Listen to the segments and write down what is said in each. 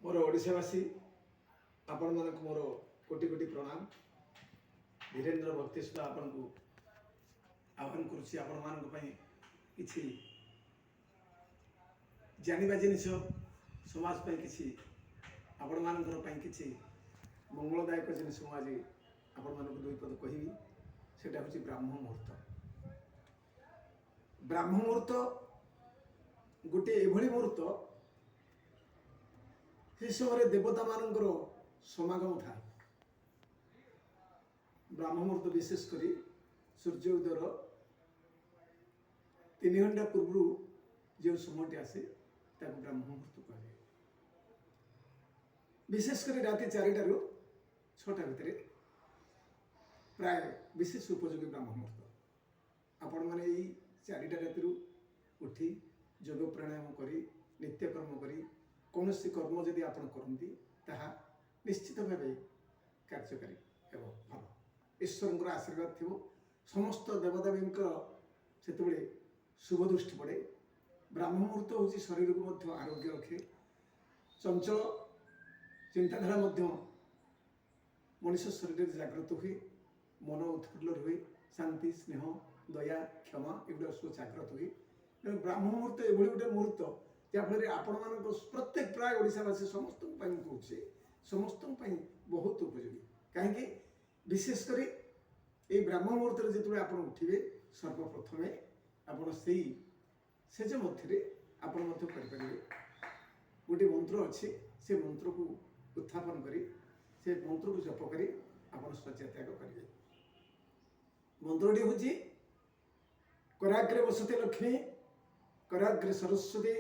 मोर ओडिशावासी आपण मानक मोर कोटि कोटि प्रणाम। धीरेन्द्र भक्ति सुधा आपण को आह्वान करुच्ची आपण मानक पई किछि जानिबा जिनिस समाज पई किछि आपण मानकर पई किछि मंगलदायक जिनिस मु आज आपण मानक दुई पद कहिबी। सेटा होछि ब्राह्म मुहूर्त। ब्राह्म मुहूर्त गोटे एभली मुहूर्त से समय देवता मानकर समागम था। ब्राह्म मुहूर्त विशेषकर सूर्य उदयर 3 घंटा पूर्व जो समय आसे ताको ब्राह्म मुहूर्त कहे। विशेषकर राति 4टा रु 6टा भितर प्राय विशेष उपयोगी ब्राह्म मुहूर्त। आपण माने यही 4टा राति उठी योग प्राणायाम करी नित्यकर्म करी कौन कर्म जदि आप करती ताहा निश्चित भाव कार्यकारी एवं भल ईश्वर आशीर्वाद थी। समस्त देवदेवी से शुभ दृष्टि पड़े। ब्राह्म मुहूर्त हूँ शरीर को आरोग्य रखे। चंचल चिंताधारा मनुष्य शरीर जागृत हुए, मन उत्फुल्ल हुए, शांति स्नेह दया क्षमा एगुड़ा सब जागृत हुए। ब्राह्म मुहूर्त एभली गोटे मुहूर्त जहाँफल आपण मान प्रत्येक प्राय ओडिशावासी समस्त कहूँ समस्त बहुत उपयोगी। कहीं विशेषकर ये ब्राह्म मुहूर्त जो आप उठे सर्वप्रथमे आपड़ सेज मध्य आपण करें गोटे मंत्र अच्छे से मंत्र को उत्थापन करी से मंत्र को जप करी आप शଯ୍ୟା त्याग करेंगे। मंत्रटी हूँ कराग्रे वसते लक्ष्मी कराग्रे सरस्वती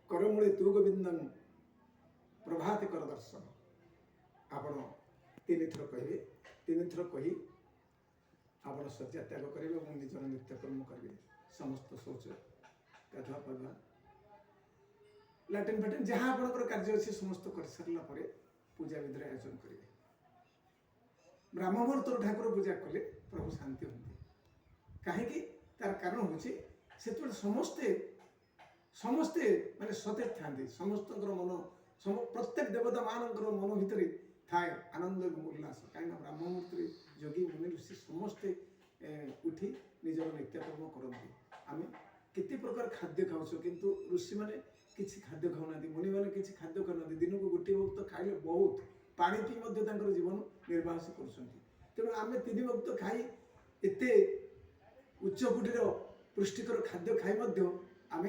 करमूले तू गोविंदन प्रभात कर दर्शन। आपण 3 थर कहे 3 थर कही आप शଯ୍ୟା त्याग करेंगे और निजर नित्यकर्म करेंगे। समस्त शौच गाधुआ पाधुआ लाट्रिन फाट्रिन जहाँ आपंकर कार्य अच्छे समस्त कर सारा पर पूजा विधि आयोजन करेंगे। ब्राह्म मुहूर्त ठाकुर पूजा कले प्रभु शांति होंगे। कहीं तार कारण हूँ से समस्ते समस्ते माने सतेज था। समस्त मन प्रत्येक देवता मानकर मन भितर थाए आनंद उल्लास। कहीं ब्राह्म मुहूर्त योगी मुनि ऋषि समस्ते उठी निजर नित्यकर्म करते। आम केते प्रकार खाद्य खाऊ किंतु ऋषि मैंने किसी खाद्य खाऊना, मुनि मैंने किसी खाद्य खाऊना। दिन को गोटे वक्त खाइले बहुत पानी पी जीवन निर्वाह से तेणु आम 3 वक्त खाई एते उच्च कोटीर पुष्टिकर खाद्य खाई आम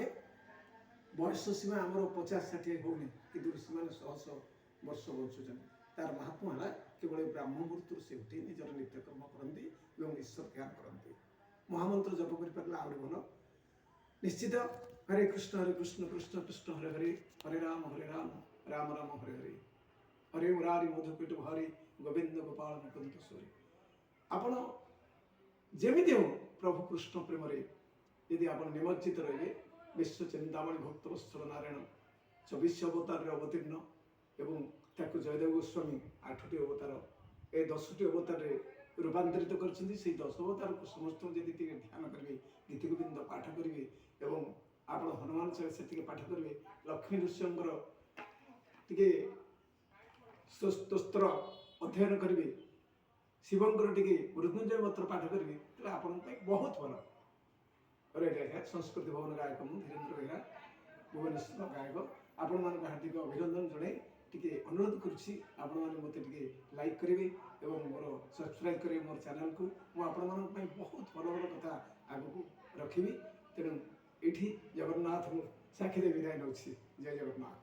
बयस सीमा आमर 50-60 होनी कि ऋषि मैंने 100 वर्ष बंचुन। तार महात्मा है केवल ब्राह्म मुहूर्त से उठी निजर नित्यकर्म करती और ईश्वर ध्यान करती। महामंत्र जप कर आहरी भल निश्चित। हरे कृष्ण कृष्ण कृष्ण हरे हरे हरे राम राम राम हरे हरे हरे मुरारी मधुपेट हरे गोविंद गोपाल मुकुंद सोरी। आपण जमी हो प्रभु कृष्ण प्रेम यदि आप निमज्जित रहिए विश्व चिंतामणि भक्त वत्सल नारायण 24 अवतार अवतीर्ण एवं ताकू जयदेव गोस्वामी 8टी अवतार ए 10टी अवतार रूपांतरित कर 10 अवतार को समस्त यदि ध्यान करेंगे गीति गोविंद पाठ करेंगे एवं आप हनुमान चालीसा टी पाठ करेंगे लक्ष्मी नृसिंहर टी स्तोत्र अध्ययन करेंगे शिवंकर टी मृत्युंजय मंत्र पाठ करेंगे तो आप बहुत भल। अरे संस्कृति भवन गायक मु धीरेन्द्र बेहरा भुवनेश्वर गायक आपण मान हार्दिक अभिनंदन जड़े टी अनुरोध करुच्ची आपण मैंने मत लाइक करेंगे और मोर सब्सक्राइब करेंगे मोर चैनल को। मुझे बहुत भल भल कथा आग को रखी तेणु ये जगन्नाथ साक्षी विदाय नौ। जय जगन्नाथ।